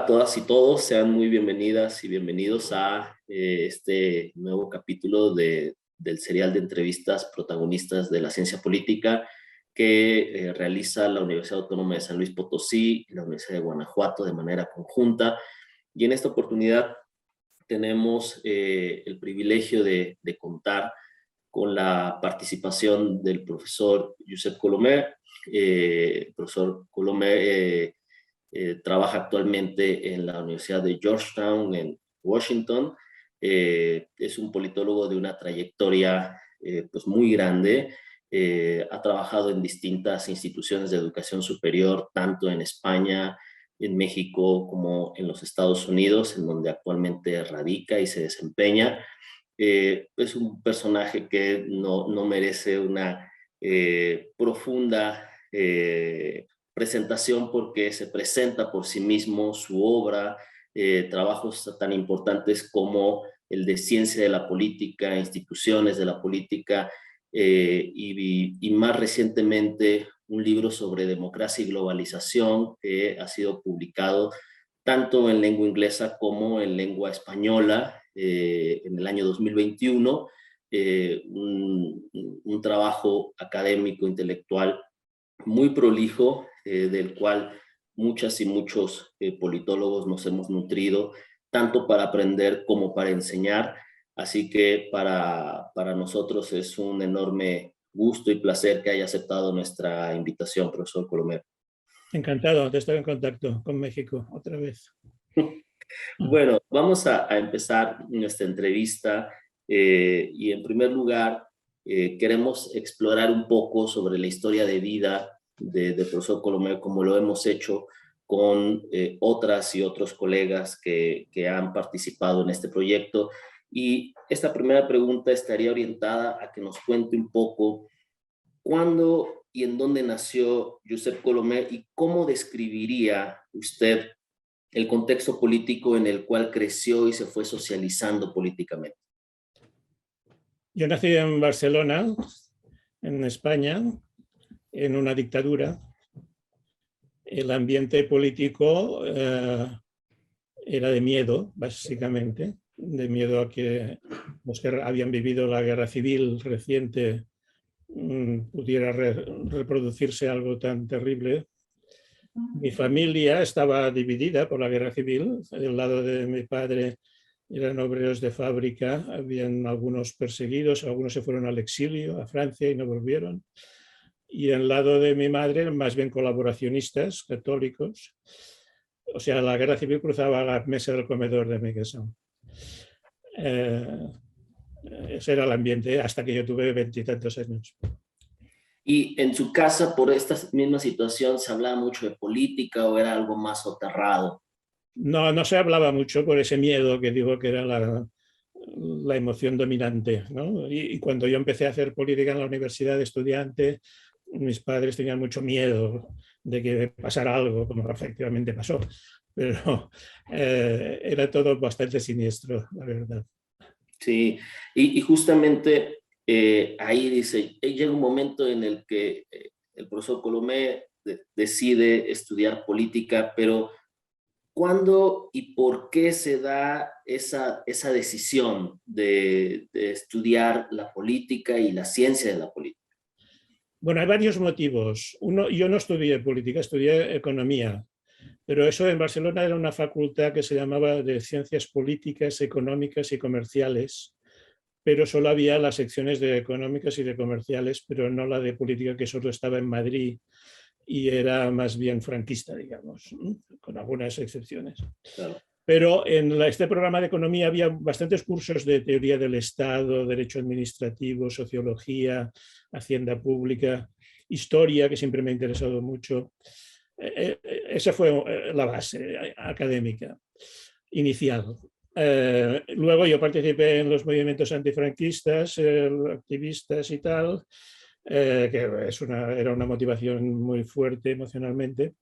Hola a todas y todos, sean muy bienvenidas y bienvenidos a este nuevo capítulo del serial de entrevistas protagonistas de la ciencia política que realiza la Universidad Autónoma de San Luis Potosí y la Universidad de Guanajuato de manera conjunta. Y en esta oportunidad tenemos el privilegio de contar con la participación del profesor Josep Colomer. El profesor Colomer trabaja actualmente en la Universidad de Georgetown, en Washington. Es un politólogo de una trayectoria pues muy grande. Ha trabajado en distintas instituciones de educación superior, tanto en España, en México, como en los Estados Unidos, en donde actualmente radica y se desempeña. Es un personaje que no merece una profunda presentación porque se presenta por sí mismo, su obra, trabajos tan importantes como el de ciencia de la política, instituciones de la política, y más recientemente un libro sobre democracia y globalización que ha sido publicado tanto en lengua inglesa como en lengua española en el año 2021. Un trabajo académico, intelectual muy prolijo, del cual muchas y muchos politólogos nos hemos nutrido, tanto para aprender como para enseñar. Así que para nosotros es un enorme gusto y placer que haya aceptado nuestra invitación, profesor Colomer. Encantado de estar en contacto con México otra vez. Bueno, vamos a empezar nuestra entrevista y en primer lugar queremos explorar un poco sobre la historia de vida de profesor Colomer, como lo hemos hecho con otras y otros colegas que han participado en este proyecto. Y esta primera pregunta estaría orientada a que nos cuente un poco cuándo y en dónde nació Josep Colomer y cómo describiría usted el contexto político en el cual creció y se fue socializando políticamente. Yo nací en Barcelona, en España, en una dictadura. El ambiente político era de miedo, básicamente, de miedo a que los que habían vivido la guerra civil reciente pudiera reproducirse algo tan terrible. Mi familia estaba dividida por la guerra civil. Del lado de mi padre eran obreros de fábrica, habían algunos perseguidos, algunos se fueron al exilio, a Francia, y no volvieron. Y del lado de mi madre, más bien colaboracionistas, católicos. O sea, la guerra civil cruzaba la mesa del comedor de mi casa. Ese era el ambiente hasta que yo tuve 20 y tantos años. Y en su casa, por esta misma situación, ¿se hablaba mucho de política o era algo más soterrado? No se hablaba mucho por ese miedo que digo que era la emoción dominante, ¿no? Y cuando yo empecé a hacer política en la universidad de estudiante, mis padres tenían mucho miedo de que pasara algo, como efectivamente pasó. Pero era todo bastante siniestro, la verdad. Sí, y justamente ahí dice, llega un momento en el que el profesor Colomer decide estudiar política, pero ¿cuándo y por qué se da esa decisión de estudiar la política y la ciencia de la política? Bueno, hay varios motivos. Uno, yo no estudié política, estudié economía, pero eso en Barcelona era una facultad que se llamaba de Ciencias Políticas, Económicas y Comerciales, pero solo había las secciones de económicas y de comerciales, pero no la de política, que solo estaba en Madrid y era más bien franquista, digamos, con algunas excepciones. Claro. Pero en este programa de economía había bastantes cursos de teoría del Estado, derecho administrativo, sociología, hacienda pública, historia, que siempre me ha interesado mucho. Esa fue la base académica inicial. Luego yo participé en los movimientos antifranquistas, activistas y tal, que era una motivación muy fuerte emocionalmente.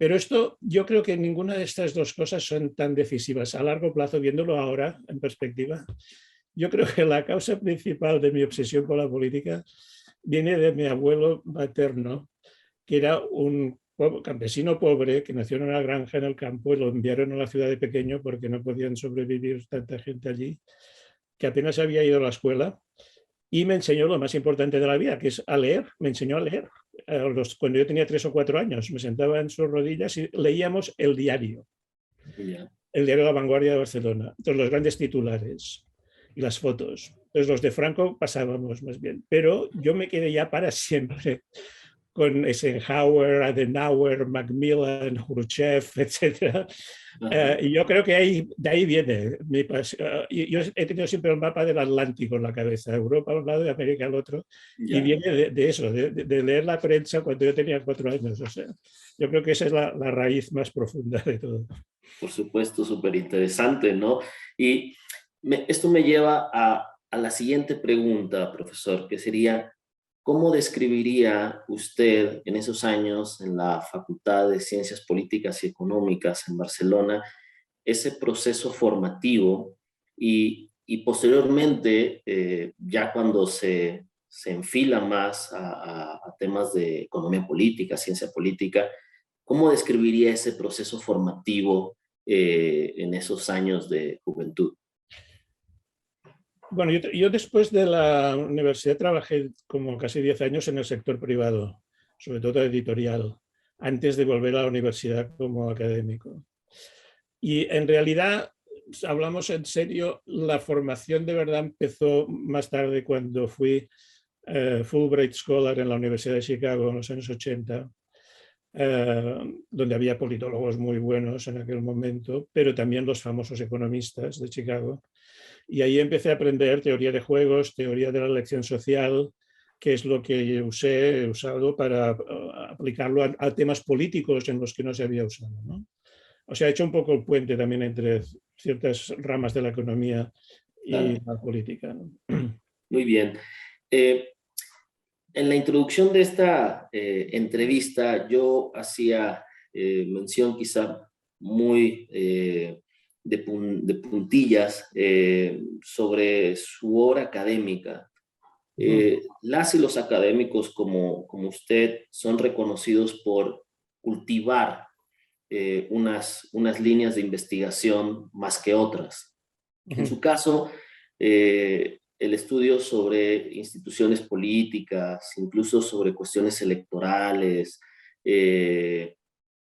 Pero esto, yo creo que ninguna de estas dos cosas son tan decisivas a largo plazo, viéndolo ahora en perspectiva. Yo creo que la causa principal de mi obsesión con la política viene de mi abuelo materno, que era un campesino pobre que nació en una granja en el campo y lo enviaron a la ciudad de pequeño porque no podían sobrevivir tanta gente allí, que apenas había ido a la escuela y me enseñó lo más importante de la vida, que es a leer. Me enseñó a leer. Cuando yo tenía 3 o 4 años, me sentaba en sus rodillas y leíamos el diario. Ya. El diario La Vanguardia de Barcelona. Entonces, los grandes titulares y las fotos. Entonces, los de Franco pasábamos más bien. Pero yo me quedé ya para siempre con Eisenhower, Adenauer, Macmillan, Khrushchev, etc. Y yo creo que de ahí viene mi pasión. Yo he tenido siempre el mapa del Atlántico en la cabeza, Europa a un lado y América al otro, y Ya. viene de eso, de leer la prensa cuando yo tenía 4 años. O sea, yo creo que esa es la raíz más profunda de todo. Por supuesto, súper interesante, ¿no? Y esto me lleva a la siguiente pregunta, profesor, que sería, ¿cómo describiría usted en esos años en la Facultad de Ciencias Políticas y Económicas en Barcelona ese proceso formativo y posteriormente, ya cuando se enfila más a temas de economía política, ciencia política, ¿cómo describiría ese proceso formativo en esos años de juventud? Bueno, yo después de la universidad trabajé como casi 10 años en el sector privado, sobre todo editorial, antes de volver a la universidad como académico. Y en realidad, hablamos en serio, la formación de verdad empezó más tarde cuando fui Fulbright Scholar en la Universidad de Chicago en los años 80, donde había politólogos muy buenos en aquel momento, pero también los famosos economistas de Chicago. Y ahí empecé a aprender teoría de juegos, teoría de la elección social, que es lo que he usado para aplicarlo a temas políticos en los que no se había usado, ¿no? O sea, he hecho un poco el puente también entre ciertas ramas de la economía y Claro, la política, ¿no? muy bien. Eh, en la introducción de esta entrevista yo hacía mención quizá muy de puntillas sobre su obra académica. Las y los académicos como usted son reconocidos por cultivar unas líneas de investigación más que otras. En su caso, el estudio sobre instituciones políticas, incluso sobre cuestiones electorales,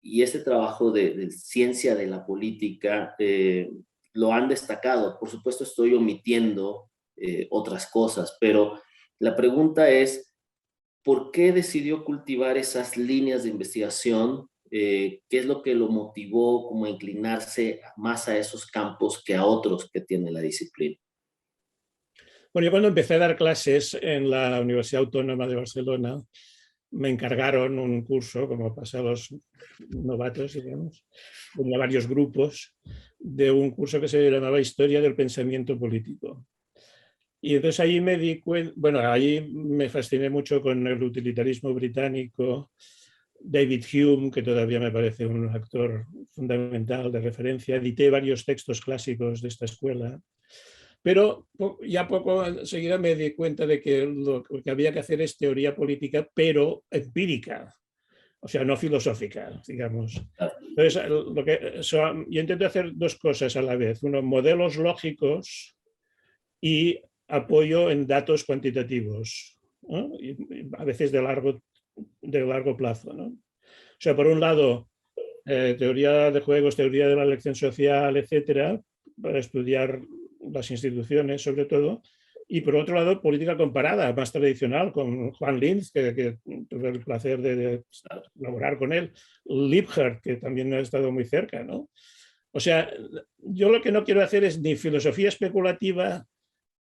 y este trabajo de ciencia de la política lo han destacado. Por supuesto, estoy omitiendo otras cosas, pero la pregunta es, ¿por qué decidió cultivar esas líneas de investigación? ¿Qué es lo que lo motivó como a inclinarse más a esos campos que a otros que tiene la disciplina? Bueno, yo cuando empecé a dar clases en la Universidad Autónoma de Barcelona, me encargaron un curso, como pasa a los novatos, digamos, tenía varios grupos, de un curso que se llamaba Historia del Pensamiento Político. Y entonces ahí me di cuenta, bueno, ahí me fasciné mucho con el utilitarismo británico, David Hume, que todavía me parece un actor fundamental de referencia. Edité varios textos clásicos de esta escuela, pero ya poco enseguida me di cuenta de que lo que había que hacer es teoría política, pero empírica, o sea, no filosófica, digamos. Entonces, yo intento hacer dos cosas a la vez. Uno, modelos lógicos y apoyo en datos cuantitativos, ¿no? Y a veces de largo plazo, ¿no? O sea, por un lado, teoría de juegos, teoría de la elección social, etcétera, para estudiar las instituciones sobre todo, y por otro lado, política comparada, más tradicional, con Juan Linz, que tuve el placer de colaborar con él, Liebhardt, que también ha estado muy cerca, ¿no? O sea, yo lo que no quiero hacer es ni filosofía especulativa,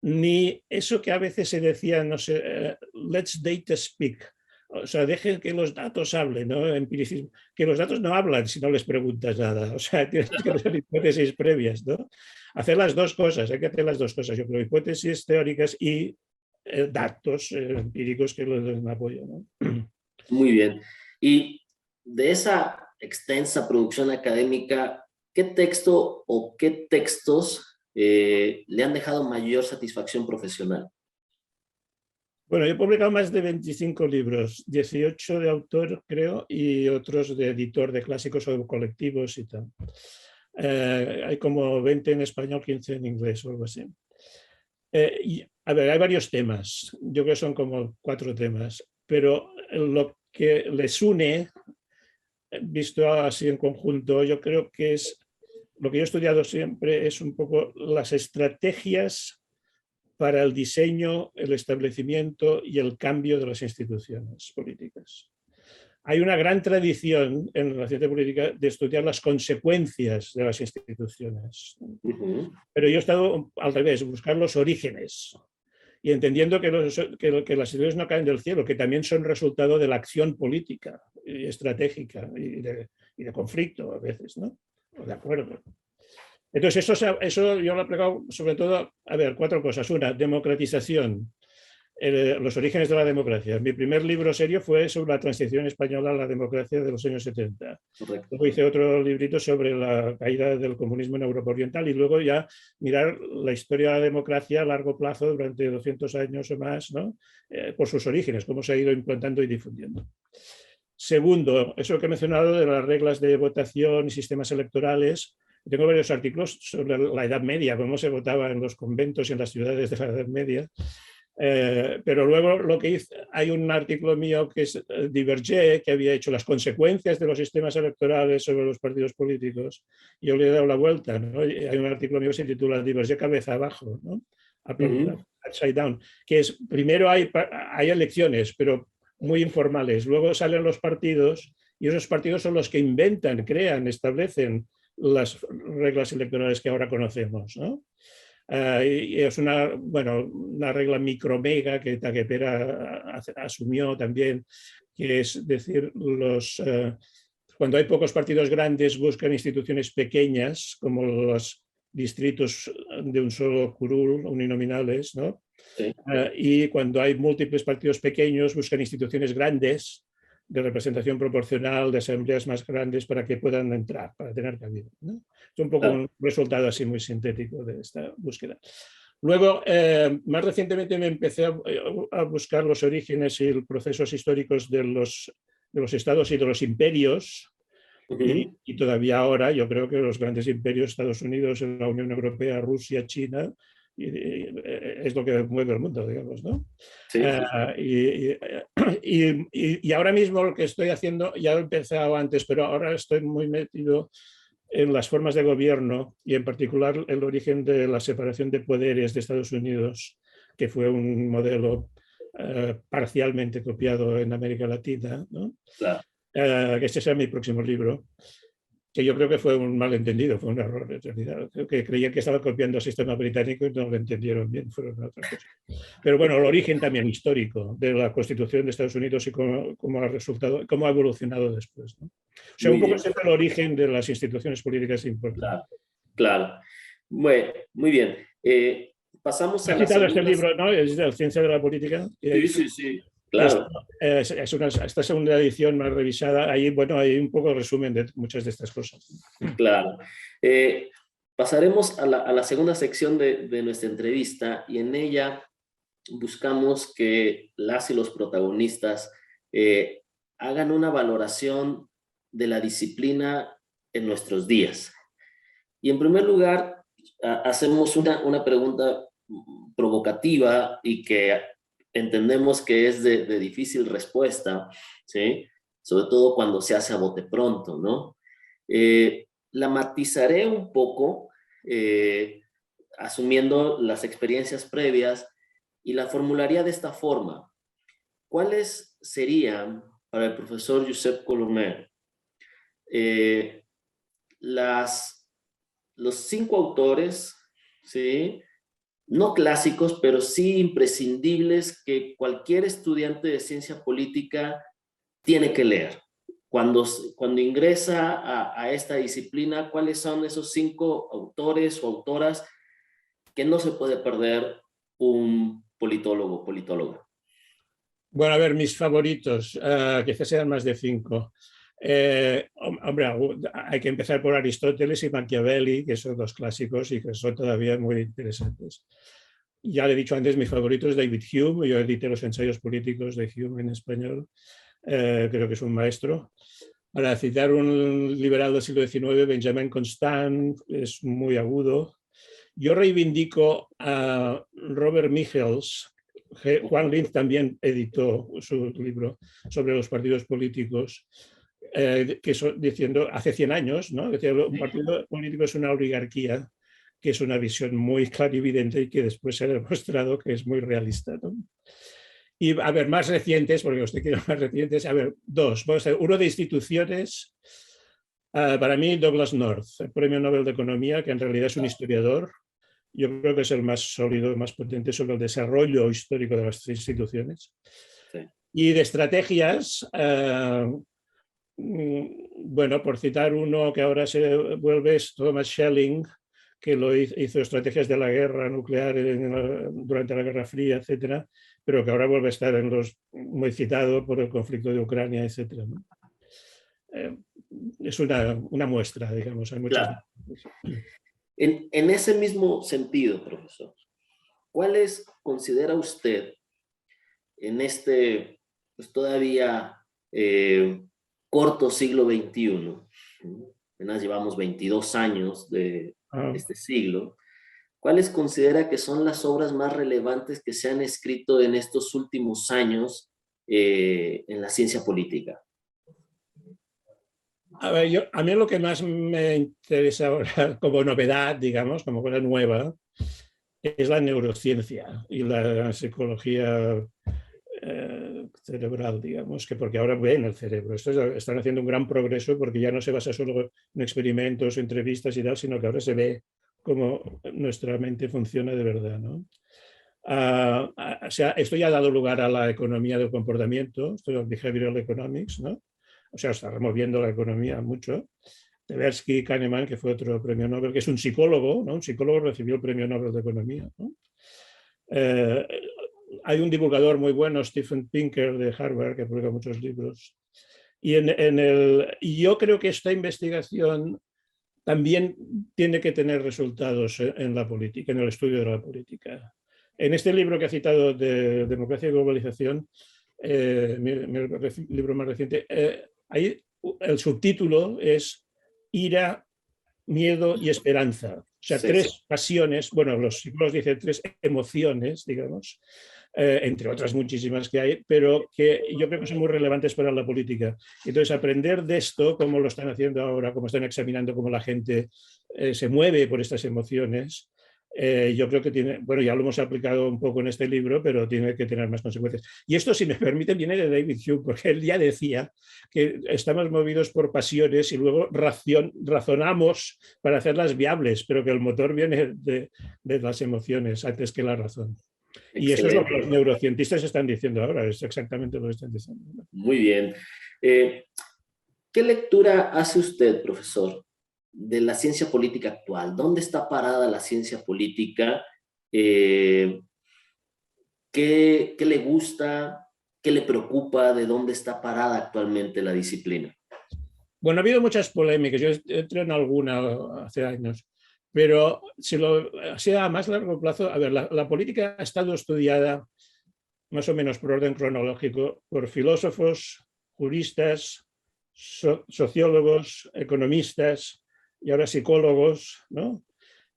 ni eso que a veces se decía, no sé, let's data speak. O sea, dejen que los datos hablen, ¿no? Empiricismo. Que los datos no hablan si no les preguntas nada. O sea, tienes que hacer hipótesis previas, ¿no? Hacer las dos cosas, hay que hacer las dos cosas. Yo creo, hipótesis teóricas y datos empíricos que los den apoyo, ¿no? Muy bien. Y de esa extensa producción académica, ¿qué texto o qué textos le han dejado mayor satisfacción profesional? Bueno, yo he publicado más de 25 libros, 18 de autor, creo, y otros de editor de clásicos o colectivos y tal. Hay como 20 en español, 15 en inglés o algo así. A ver, hay varios temas, yo creo que son como 4 temas, pero lo que les une, visto así en conjunto, yo creo que es, lo que yo he estudiado siempre es un poco las estrategias para el diseño, el establecimiento y el cambio de las instituciones políticas. Hay una gran tradición en la ciencia política de estudiar las consecuencias de las instituciones. Pero yo he estado al revés, buscar los orígenes y entendiendo que las instituciones no caen del cielo, que también son resultado de la acción política y estratégica y de conflicto a veces, ¿no? O de acuerdo. Entonces, eso yo lo he aplicado sobre todo, a ver, 4 cosas. Una, democratización, los orígenes de la democracia. Mi primer libro serio fue sobre la transición española a la democracia de los años 70. Correcto. Luego hice otro librito sobre la caída del comunismo en Europa Oriental y luego ya mirar la historia de la democracia a largo plazo durante 200 años o más, ¿no? Por sus orígenes, cómo se ha ido implantando y difundiendo. Segundo, eso que he mencionado de las reglas de votación y sistemas electorales. Tengo varios artículos sobre la Edad Media, cómo se votaba en los conventos y en las ciudades de la Edad Media. Pero luego lo que hice, hay un artículo mío que es Divergé, que había hecho las consecuencias de los sistemas electorales sobre los partidos políticos. Yo le he dado la vuelta, ¿no? Hay un artículo mío que se titula Divergé cabeza abajo, ¿no? Upside down, que es, primero hay elecciones, pero muy informales. Luego salen los partidos y esos partidos son los que inventan, crean, establecen las reglas electorales que ahora conocemos, ¿no? Y es una regla micromega que Taquepera asumió también, que es decir, cuando hay pocos partidos grandes buscan instituciones pequeñas, como los distritos de un solo curul, uninominales, ¿no? Sí. Y cuando hay múltiples partidos pequeños buscan instituciones grandes de representación proporcional, de asambleas más grandes para que puedan entrar, para tener cabida, ¿no? Es un poco un resultado así muy sintético de esta búsqueda. Luego, más recientemente me empecé a buscar los orígenes y los procesos históricos de los estados y de los imperios. Y todavía ahora yo creo que los grandes imperios, Estados Unidos, la Unión Europea, Rusia, China, es lo que mueve el mundo, digamos, ¿no? Sí, sí. Y ahora mismo lo que estoy haciendo, ya lo he empezado antes, pero ahora estoy muy metido en las formas de gobierno y en particular el origen de la separación de poderes de Estados Unidos, que fue un modelo parcialmente copiado en América Latina, ¿no? Claro. Que este sea mi próximo libro, que yo creo que fue un malentendido, fue un error en realidad. Creo que creían que estaba copiando el sistema británico y no lo entendieron bien, fueron otras cosas. Pero bueno, el origen también histórico de la Constitución de Estados Unidos y cómo ha resultado, cómo ha evolucionado después, ¿no? O sea, un poco siempre el origen de las instituciones políticas importantes. Claro. Bueno, muy bien. Pasamos a la segunda... este libro, ¿no? Es de la ciencia de la política. Sí. Claro. Esta segunda edición más revisada, ahí, bueno, hay un poco de resumen de muchas de estas cosas. Claro. Pasaremos a la segunda sección de nuestra entrevista y en ella buscamos que las y los protagonistas hagan una valoración de la disciplina en nuestros días. Y en primer lugar, hacemos una pregunta provocativa y que entendemos que es de difícil respuesta, ¿sí? Sobre todo cuando se hace a bote pronto, ¿no? La matizaré un poco, asumiendo las experiencias previas, y la formularía de esta forma. ¿Cuáles serían, para el profesor Josep Colomer, los 5 autores, ¿sí?, no clásicos, pero sí imprescindibles que cualquier estudiante de ciencia política tiene que leer? Cuando ingresa a esta disciplina, ¿cuáles son esos 5 autores o autoras que no se puede perder un politólogo o politóloga? Bueno, a ver, mis favoritos, quizás sean más de 5. Hombre, hay que empezar por Aristóteles y Machiavelli, que son 2 clásicos y que son todavía muy interesantes. Ya le he dicho antes, mi favorito es David Hume. Yo edité los ensayos políticos de Hume en español. Creo que es un maestro. Para citar un liberal del siglo XIX, Benjamin Constant, es muy agudo. Yo reivindico a Robert Michels. Juan Linz también editó su libro sobre los partidos políticos, diciendo hace 100 años, ¿no? Decía, un partido político es una oligarquía, que es una visión muy clarividente y que después se ha demostrado que es muy realista, ¿no? Y a ver, más recientes, porque usted quiere más recientes, a ver, dos. Uno de instituciones, para mí Douglas North, el Premio Nobel de Economía, que en realidad es un historiador. Yo creo que es el más sólido, más potente sobre el desarrollo histórico de las instituciones. Sí. Y de estrategias, bueno, por citar uno que ahora se vuelve, es Thomas Schelling, que lo hizo estrategias de la guerra nuclear durante la Guerra Fría, etcétera, pero que ahora vuelve a estar muy citado por el conflicto de Ucrania, etcétera, ¿no? Es una muestra, digamos. Hay muchas. Claro. En ese mismo sentido, profesor, ¿cuáles considera usted en este pues, todavía corto siglo XXI? Apenas llevamos 22 años de este siglo. ¿Cuáles considera que son las obras más relevantes que se han escrito en estos últimos años en la ciencia política? A ver, a mí lo que más me interesa ahora como novedad, digamos, como cosa nueva, es la neurociencia y la psicología cerebral, digamos, que porque ahora ven el cerebro. Están haciendo un gran progreso porque ya no se basa solo en experimentos, entrevistas y tal, sino que ahora se ve cómo nuestra mente funciona de verdad, ¿no? O sea, esto ya ha dado lugar a la economía del comportamiento, esto es el behavioral economics, ¿no? O sea, está removiendo la economía mucho. Tversky, Kahneman, que fue otro premio Nobel, que es un psicólogo, ¿no? Un psicólogo recibió el premio Nobel de Economía, ¿no? Hay un divulgador muy bueno, Stephen Pinker, de Harvard, que publica muchos libros. Y yo creo que esta investigación también tiene que tener resultados en la política, en el estudio de la política. En este libro que ha citado de Democracia y Globalización, mi libro más reciente, ahí el subtítulo es Ira, Miedo y Esperanza. O sea, tres pasiones, bueno, los psicólogos dicen tres emociones, digamos, entre otras muchísimas que hay, pero que yo creo que son muy relevantes para la política. Entonces, aprender de esto, cómo lo están haciendo ahora, cómo están examinando cómo la gente se mueve por estas emociones, yo creo que tiene, bueno, ya lo hemos aplicado un poco en este libro, pero tiene que tener más consecuencias. Y esto, si me permite, viene de David Hume, porque él ya decía que estamos movidos por pasiones y luego razonamos para hacerlas viables, pero que el motor viene de las emociones antes que la razón. Excelente. Y eso es lo que los neurocientistas están diciendo ahora, es exactamente lo que están diciendo. Muy bien. ¿Qué lectura hace usted, profesor, de la ciencia política actual? ¿Dónde está parada la ciencia política? ¿Qué le gusta? ¿Qué le preocupa? ¿De dónde está parada actualmente la disciplina? Bueno, ha habido muchas polémicas. Yo entré en alguna hace años. Pero si lo sea a más largo plazo, a ver, la política ha estado estudiada más o menos por orden cronológico por filósofos, juristas, sociólogos, economistas y ahora psicólogos, ¿no?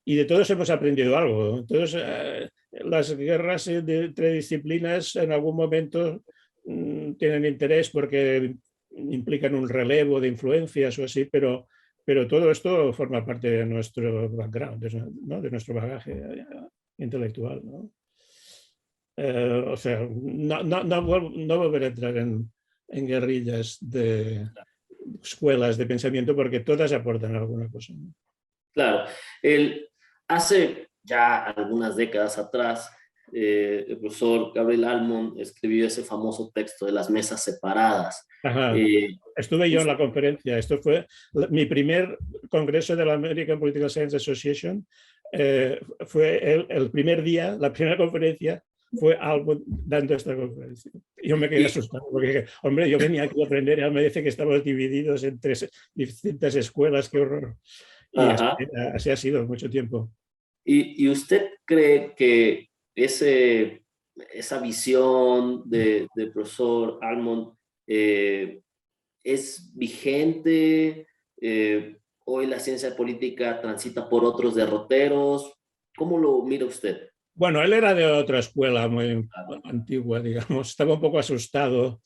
Y de todos hemos aprendido algo. Entonces, las guerras entre disciplinas en algún momento tienen interés porque implican un relevo de influencias o así, pero todo esto forma parte de nuestro background, ¿no? De nuestro bagaje intelectual, ¿no? O sea, no volver a entrar en guerrillas de escuelas de pensamiento porque todas aportan alguna cosa, ¿no? Claro. Hace ya algunas décadas atrás, el profesor Gabriel Almond escribió ese famoso texto de las mesas separadas. Estuve yo en la conferencia. Esto fue mi primer congreso de la American Political Science Association. Fue el primer día, la primera conferencia fue Almond dando esta conferencia. Yo me quedé asustado porque dije, hombre, yo venía aquí a aprender y él me dice que estamos divididos en tres distintas escuelas, qué horror. Y así ha sido mucho tiempo. ¿Y usted cree que esa visión del profesor Almond es vigente. Hoy la ciencia política transita por otros derroteros. ¿Cómo lo mira usted? Bueno, él era de otra escuela muy antigua, digamos. Estaba un poco asustado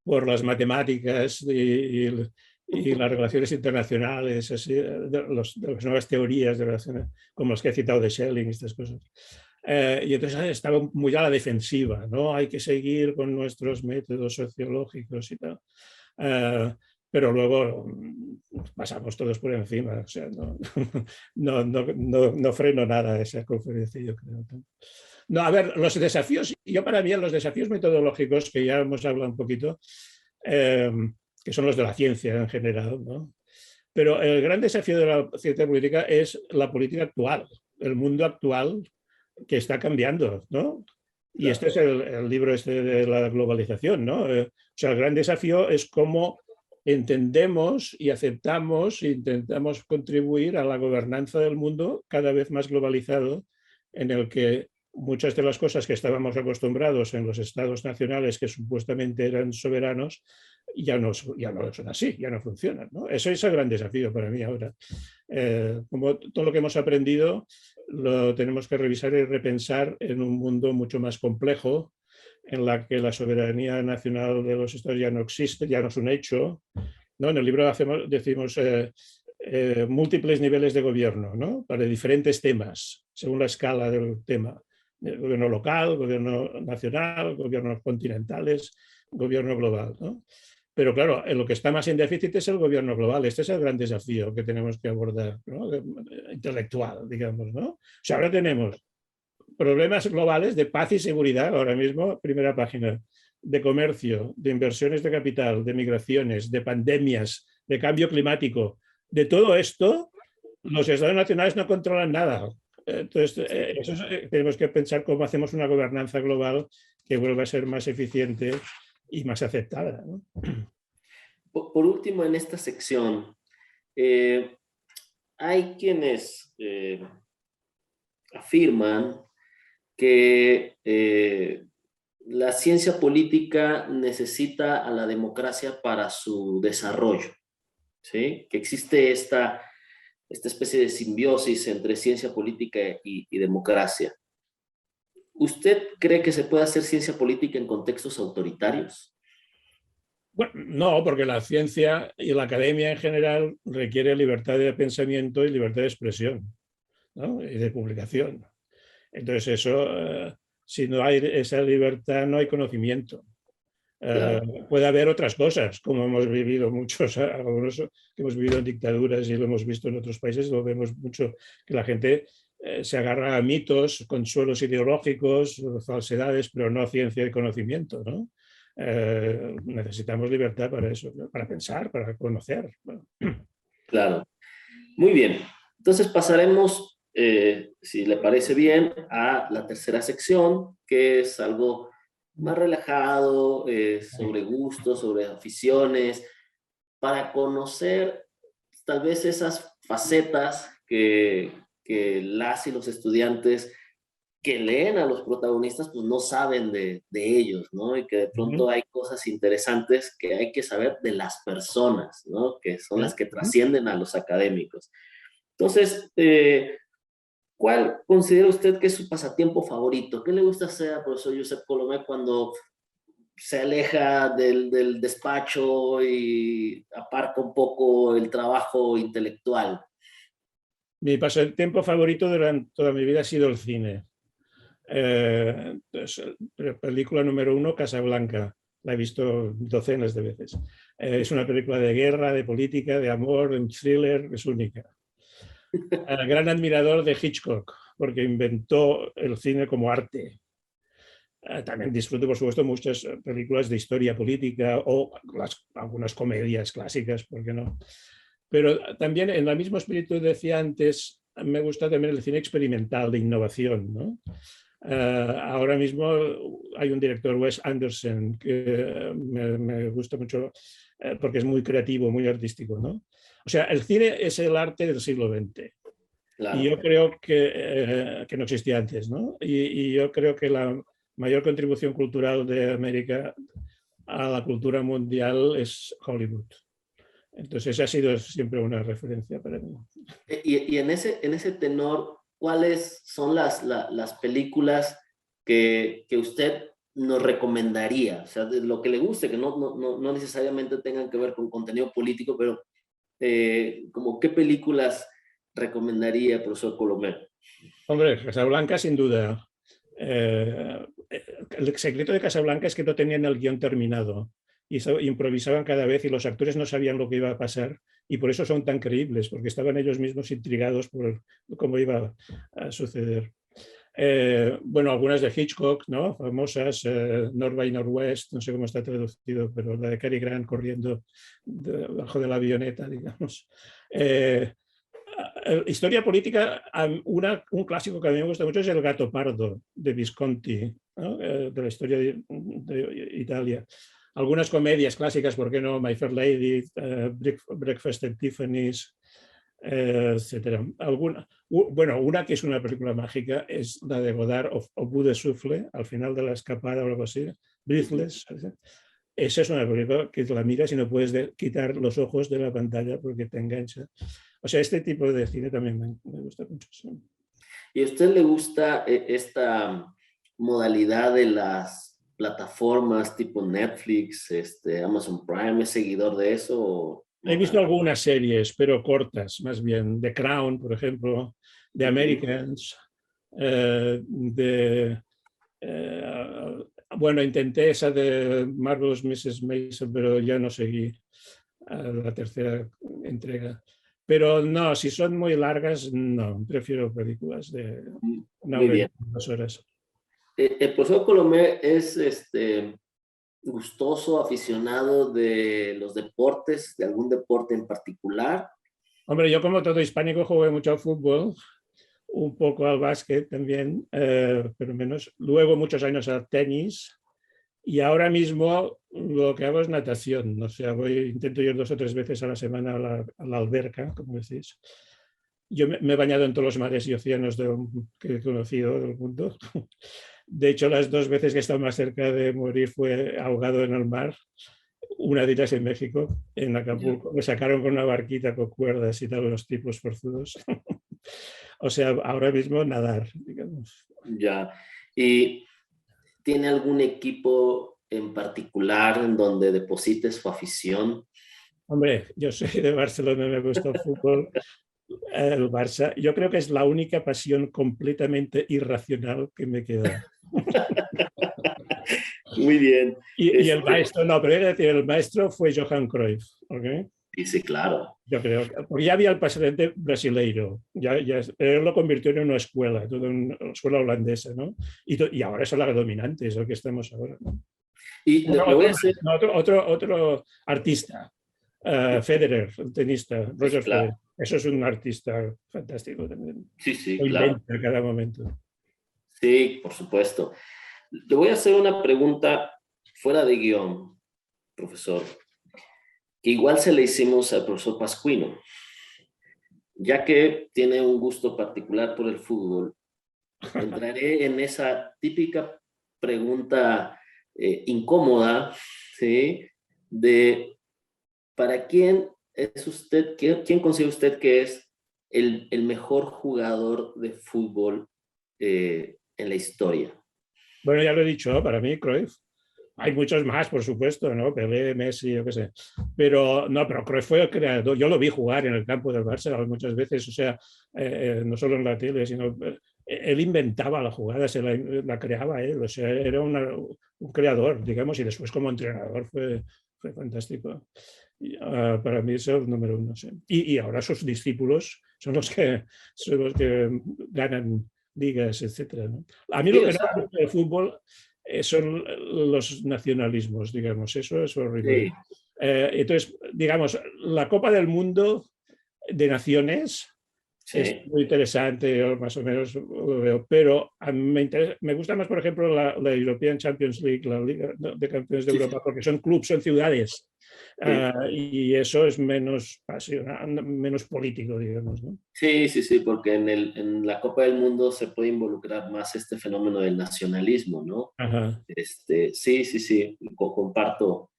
por las matemáticas y las relaciones internacionales, así, de las nuevas teorías de relaciones, como las que he citado de Schelling y estas cosas. Y entonces estaba muy a la defensiva, ¿no? Hay que seguir con nuestros métodos sociológicos y tal. Pero luego pasamos todos por encima, o sea, no freno nada esa conferencia, yo creo. No, a ver, los desafíos, yo para mí los desafíos metodológicos, que ya hemos hablado un poquito, que son los de la ciencia en general, ¿no? Pero el gran desafío de la ciencia política es la política actual, el mundo actual que está cambiando, ¿no? Y este es el libro este de la globalización, ¿no? O sea, el gran desafío es cómo entendemos y aceptamos e intentamos contribuir a la gobernanza del mundo cada vez más globalizado, en el que muchas de las cosas que estábamos acostumbrados en los estados nacionales que supuestamente eran soberanos ya no son así, ya no funcionan, ¿no? Eso es el gran desafío para mí ahora. Como todo lo que hemos aprendido lo tenemos que revisar y repensar en un mundo mucho más complejo, en la que la soberanía nacional de los estados ya no existe, ya no es un hecho, ¿no? En el libro decimos múltiples niveles de gobierno, ¿no? Para diferentes temas, según la escala del tema. El gobierno local, gobierno nacional, gobiernos continentales, gobierno global, ¿no? Pero claro, lo que está más en déficit es el gobierno global. Este es el gran desafío que tenemos que abordar, ¿no? Intelectual, digamos, ¿no? O sea, ahora tenemos problemas globales de paz y seguridad, ahora mismo, primera página, de comercio, de inversiones de capital, de migraciones, de pandemias, de cambio climático. De todo esto, los estados nacionales no controlan nada. Entonces, tenemos que pensar cómo hacemos una gobernanza global que vuelva a ser más eficiente y más aceptada, ¿no? Por último, en esta sección, hay quienes afirman que la ciencia política necesita a la democracia para su desarrollo, ¿sí? Que existe esta especie de simbiosis entre ciencia política y democracia. ¿Usted cree que se puede hacer ciencia política en contextos autoritarios? Bueno, no, porque la ciencia y la academia en general requiere libertad de pensamiento y libertad de expresión, ¿no? Y de publicación. Entonces eso, si no hay esa libertad, no hay conocimiento. Claro. Puede haber otras cosas, como hemos vivido muchos, algunos que hemos vivido en dictaduras y lo hemos visto en otros países, lo vemos mucho, que la gente se agarra a mitos, consuelos ideológicos, falsedades, pero no ciencia y conocimiento, ¿no? Necesitamos libertad para eso, ¿no? Para pensar, para conocer. Bueno. Claro. Muy bien. Entonces pasaremos, si le parece bien, a la tercera sección, que es algo más relajado, sobre gustos, sobre aficiones, para conocer tal vez esas facetas que las y los estudiantes que leen a los protagonistas pues no saben de ellos, ¿no? Y que de pronto hay cosas interesantes que hay que saber de las personas, ¿no? Que son las que trascienden a los académicos. Entonces, ¿cuál considera usted que es su pasatiempo favorito? ¿Qué le gusta hacer al profesor Josep Colomer cuando se aleja del despacho y aparca un poco el trabajo intelectual? Mi pasatiempo favorito durante toda mi vida ha sido el cine. Entonces, película número 1, Casablanca. La he visto docenas de veces. Es una película de guerra, de política, de amor, un thriller, es única. Gran admirador de Hitchcock, porque inventó el cine como arte. También disfruto, por supuesto, muchas películas de historia política o algunas comedias clásicas, ¿por qué no? Pero también, en el mismo espíritu decía antes, me gusta también el cine experimental de innovación, ¿no? Ahora mismo hay un director, Wes Anderson, que me gusta mucho porque es muy creativo, muy artístico, ¿no? O sea, el cine es el arte del siglo XX. Y yo claro. creo que no existía antes, ¿no? Y yo creo que la mayor contribución cultural de América a la cultura mundial es Hollywood. Entonces, esa ha sido siempre una referencia para mí. Y en ese tenor, ¿cuáles son las películas que usted nos recomendaría? O sea, de lo que le guste, que no necesariamente tengan que ver con contenido político, pero como qué películas recomendaría, profesor Colomé. Hombre, Casablanca sin duda. El secreto de Casablanca es que no tenían el guión terminado y improvisaban cada vez y los actores no sabían lo que iba a pasar y por eso son tan creíbles, porque estaban ellos mismos intrigados por cómo iba a suceder. Bueno, algunas de Hitchcock, ¿no? Famosas, North by Northwest, no sé cómo está traducido, pero la de Cary Grant corriendo debajo de la avioneta, digamos. Historia política, un clásico que a mí me gusta mucho es El gato pardo de Visconti, ¿no? De la historia de Italia. Algunas comedias clásicas, ¿por qué no? My Fair Lady, Breakfast at Tiffany's, etcétera. Bueno, una que es una película mágica es la de Godard, Au bout de souffle, al final de la escapada o algo así, Breathless. Esa es una película que la miras y no puedes quitar los ojos de la pantalla porque te engancha. O sea, este tipo de cine también me gusta mucho. Sí. ¿Y a usted le gusta esta modalidad de las plataformas tipo Netflix, Amazon Prime? ¿Es seguidor de eso o He no visto tanto? algunas series, pero cortas, más bien. The Crown, por ejemplo, The Ujú. Americans, de... Eh, bueno, intenté esa de Marvelous Mrs. Maisel, pero ya no seguí a la tercera entrega. Pero no, si son muy largas, no, prefiero películas de una Muy hora y bien. 2 horas. El profesor Colomé es gustoso, aficionado de los deportes, de algún deporte en particular. Hombre, yo como todo hispánico jugué mucho al fútbol, un poco al básquet también, pero menos. Luego muchos años al tenis y ahora mismo lo que hago es natación. O sea, intento ir 2 o 3 veces a la semana a la alberca, como decís. Yo me he bañado en todos los mares y océanos que he conocido del mundo. De hecho, las 2 veces que he estado más cerca de morir fue ahogado en el mar. Una de ellas en México, en Ya. Acapulco. Me sacaron con una barquita con cuerdas y tal, los tipos forzudos. O sea, ahora mismo nadar, digamos. Ya. ¿Y tiene algún equipo en particular en donde deposite su afición? Hombre, yo soy de Barcelona, me gusta el fútbol, el Barça. Yo creo que es la única pasión completamente irracional que me queda. Muy bien. Y el maestro, no, pero decir, el maestro fue Johan Cruyff, ¿ok? Dice, claro. Yo creo, porque ya había el presidente brasileiro, él lo convirtió en una escuela, toda una escuela holandesa, ¿no? Y ahora es la dominante, es lo que estamos ahora, ¿no? Y le voy a hacer, Otro artista, Federer, el tenista, pues Roger claro, Federer. Eso es un artista fantástico también. sí, sí, Lo claro. inventa a cada momento. Sí, por supuesto. Le voy a hacer una pregunta fuera de guión, profesor, que igual se le hicimos al profesor Pascuino, ya que tiene un gusto particular por el fútbol. Entraré en esa típica pregunta incómoda, ¿sí? De ¿para quién es usted, quién considera usted que es el mejor jugador de fútbol en la historia? Bueno, ya lo he dicho, ¿no? Para mí, Cruyff. Hay muchos más, por supuesto, ¿no? Pelé, Messi, yo qué sé. Pero no, pero Cruyff fue el creador. Yo lo vi jugar en el campo del Barça muchas veces, o sea, no solo en la tele, sino él inventaba la jugada, la creaba él, o sea, era un creador, digamos, y después como entrenador fue fantástico. Para mí es el número uno. Sí. Y ahora sus discípulos son los que ganan ligas, etcétera, ¿no? A mí Sí, lo o que no sea, me gusta del fútbol son los nacionalismos, digamos, eso es horrible. sí, Entonces, digamos, la Copa del Mundo de Naciones Es Sí, muy interesante, yo más o menos lo veo, pero a mí me gusta más, por ejemplo, la European Champions League, la Liga de Campeones de sí, Europa, porque son clubes, son ciudades, sí. y eso es menos pasional, menos político, digamos, ¿no? Sí, sí, sí, porque en la Copa del Mundo se puede involucrar más este fenómeno del nacionalismo, ¿no? Ajá. Sí, sí, sí, comparto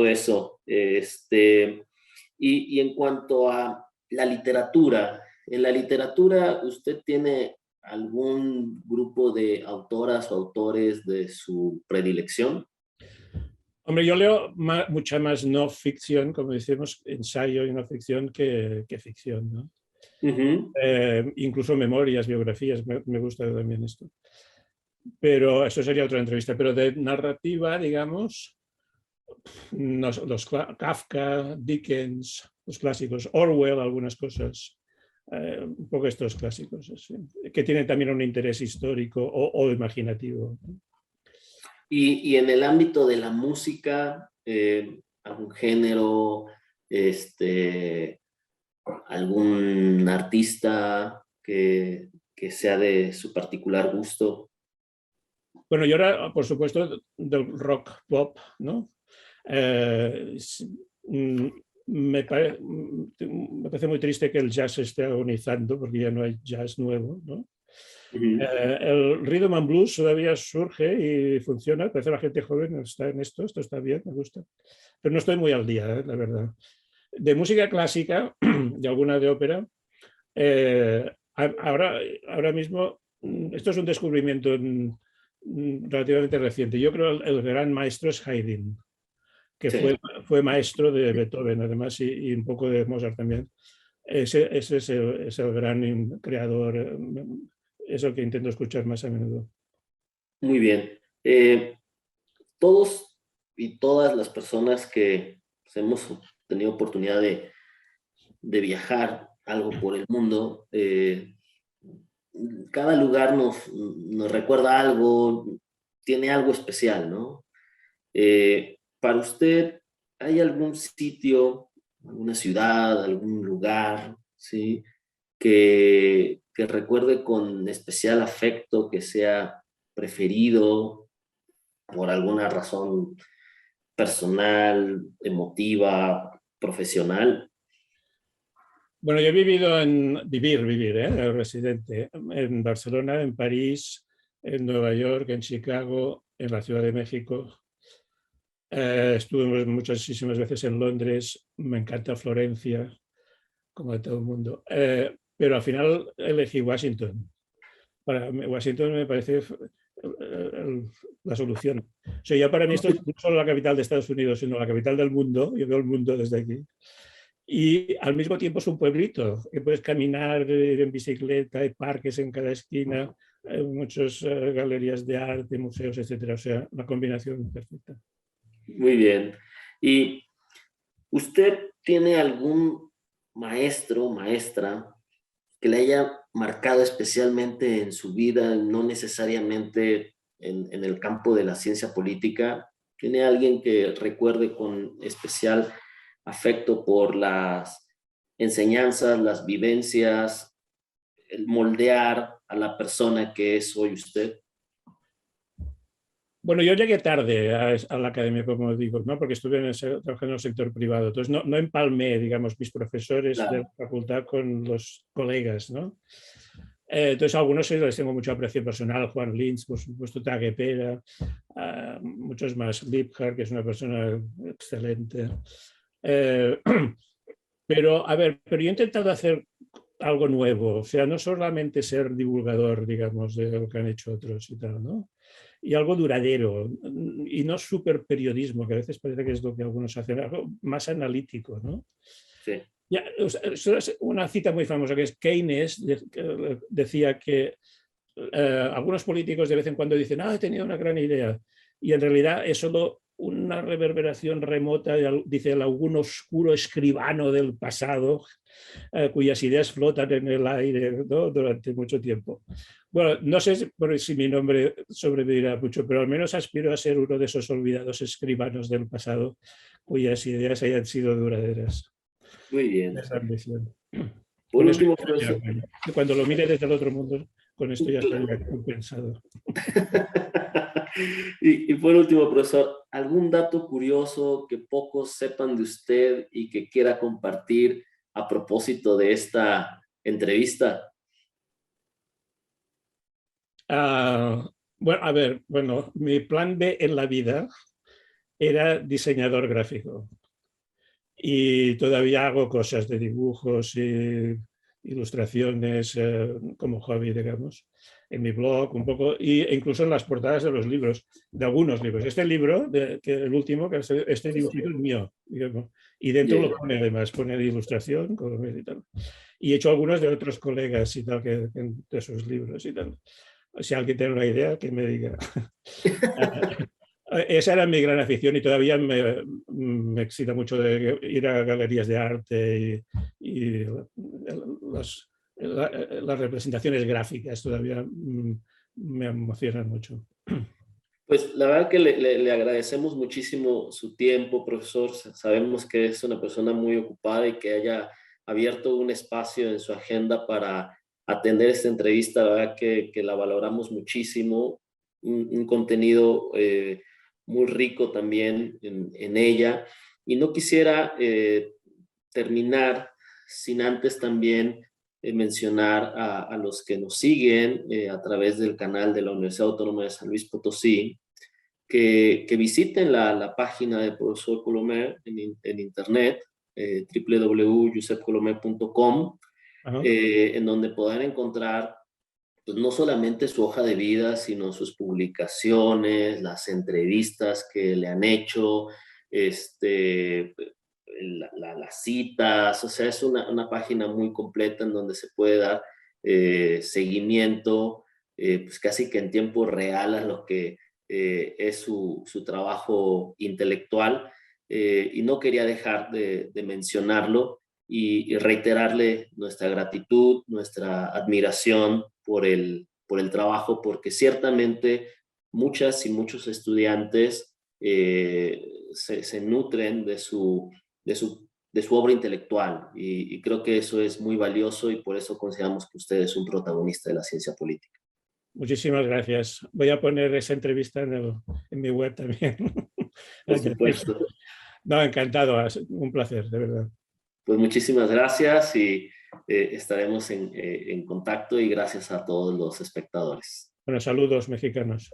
eso. Y en cuanto a la literatura, en la literatura, ¿usted tiene algún grupo de autoras o autores de su predilección? Hombre, yo leo mucha más no ficción, como decimos, ensayo y no ficción que ficción, ¿no? Ujú. Incluso memorias, biografías, me gusta también esto. Pero eso sería otra entrevista. Pero de narrativa, digamos, los Kafka, Dickens, los clásicos, Orwell, algunas cosas, un poco estos clásicos, así, que tienen también un interés histórico o imaginativo. Y en el ámbito de la música, algún género, este, algún artista que sea de su particular gusto. Bueno, y ahora, por supuesto, del rock pop, ¿no? Eh, mm, me parece muy triste que el jazz se esté agonizando porque ya no hay jazz nuevo, ¿no? Ujú. El rhythm and blues todavía surge y funciona, parece la gente joven está en esto está bien, me gusta. Pero no estoy muy al día, la verdad. De música clásica, de alguna de ópera, ahora mismo, esto es un descubrimiento relativamente reciente. Yo creo que el gran maestro es Haydn, que Sí, fue maestro de Beethoven, además, y un poco de Mozart también. Ese es el gran creador, es el que intento escuchar más a menudo. muy bien. Todos y todas las personas que pues, hemos tenido oportunidad de viajar algo por el mundo, cada lugar nos recuerda algo, tiene algo especial, ¿no? Para usted, ¿hay algún sitio, alguna ciudad, algún lugar, ¿sí? Que recuerde con especial afecto, que sea preferido por alguna razón personal, emotiva, profesional? Bueno, yo he vivido vivir, residente, en Barcelona, en París, en Nueva York, en Chicago, en la Ciudad de México. Estuve muchísimas veces en Londres, me encanta Florencia, como a todo el mundo. Pero al final elegí Washington. Para mí, Washington me parece la solución. O sea, ya para mí esto es no solo la capital de Estados Unidos, sino la capital del mundo. Yo veo el mundo desde aquí. Y al mismo tiempo es un pueblito, que puedes caminar, ir en bicicleta, hay parques en cada esquina, hay muchas galerías de arte, museos, etcétera. O sea, la combinación perfecta. Muy bien. ¿Y usted tiene algún maestro, maestra que le haya marcado especialmente en su vida, no necesariamente en el campo de la ciencia política? ¿Tiene alguien que recuerde con especial afecto por las enseñanzas, las vivencias, el moldear a la persona que es hoy usted? Bueno, yo llegué tarde a la academia, como digo, ¿no? Porque estuve trabajando en el sector privado. Entonces, no empalmé, digamos, mis profesores de la Claro, facultad con los colegas, ¿no? Entonces, a algunos sí les tengo mucho aprecio personal, Juan Lins, por supuesto, Tage Pera, muchos más, Liebhardt, que es una persona excelente. Eh, pero, a ver, pero yo he intentado hacer algo nuevo, o sea, no solamente ser divulgador, digamos, de lo que han hecho otros y tal, ¿no? Y algo duradero, y no super periodismo, que a veces parece que es lo que algunos hacen, algo más analítico, ¿no? sí. Ya, o sea, es una cita muy famosa que es Keynes, decía que algunos políticos de vez en cuando dicen, he tenido una gran idea, y en realidad es solo una reverberación remota, dice, de algún oscuro escribano del pasado, cuyas ideas flotan en el aire, ¿no? Durante mucho tiempo. Bueno, no sé si mi nombre sobrevivirá mucho, pero al menos aspiro a ser uno de esos olvidados escribanos del pasado cuyas ideas hayan sido duraderas. Muy bien. Esa ambición. Por Con eso último, ya profesor. estaría bueno. Y cuando lo mire desde el otro mundo, con esto ya estaría compensado. Y por último, profesor, ¿algún dato curioso que pocos sepan de usted y que quiera compartir a propósito de esta entrevista? Bueno, a ver, bueno, mi plan B en la vida era diseñador gráfico y todavía hago cosas de dibujos y ilustraciones como hobby, digamos, en mi blog un poco, e incluso en las portadas de los libros, de algunos libros. Este libro, el último, que este dibujito es mío, digamos, y dentro lo pone además, pone de ilustración y tal. Y he hecho algunos de otros colegas y tal, de sus libros y tal. Si alguien tiene una idea, que me diga. Esa era mi gran afición y todavía me excita mucho de ir a galerías de arte y las representaciones gráficas todavía me emocionan mucho. Pues la verdad que le agradecemos muchísimo su tiempo, profesor. Sabemos que es una persona muy ocupada y que haya abierto un espacio en su agenda para atender esta entrevista. La verdad que la valoramos muchísimo. Un contenido muy rico también en ella. Y no quisiera terminar sin antes también mencionar a los que nos siguen a través del canal de la Universidad Autónoma de San Luis Potosí, que visiten la página del profesor Colomer en internet, www.josepcolomer.com, en donde podrán encontrar pues, no solamente su hoja de vida, sino sus publicaciones, las entrevistas que le han hecho, las citas, o sea, es una página muy completa en donde se puede dar seguimiento, pues casi que en tiempo real a lo que es su trabajo intelectual. Y no quería dejar de mencionarlo y reiterarle nuestra gratitud, nuestra admiración por el trabajo, porque ciertamente muchas y muchos estudiantes se nutren de su obra intelectual y creo que eso es muy valioso y por eso consideramos que usted es un protagonista de la ciencia política. Muchísimas gracias. Voy a poner esa entrevista en mi web también. Por supuesto. No, encantado, un placer, de verdad. Pues muchísimas gracias y estaremos en contacto y gracias a todos los espectadores. Bueno, saludos mexicanos.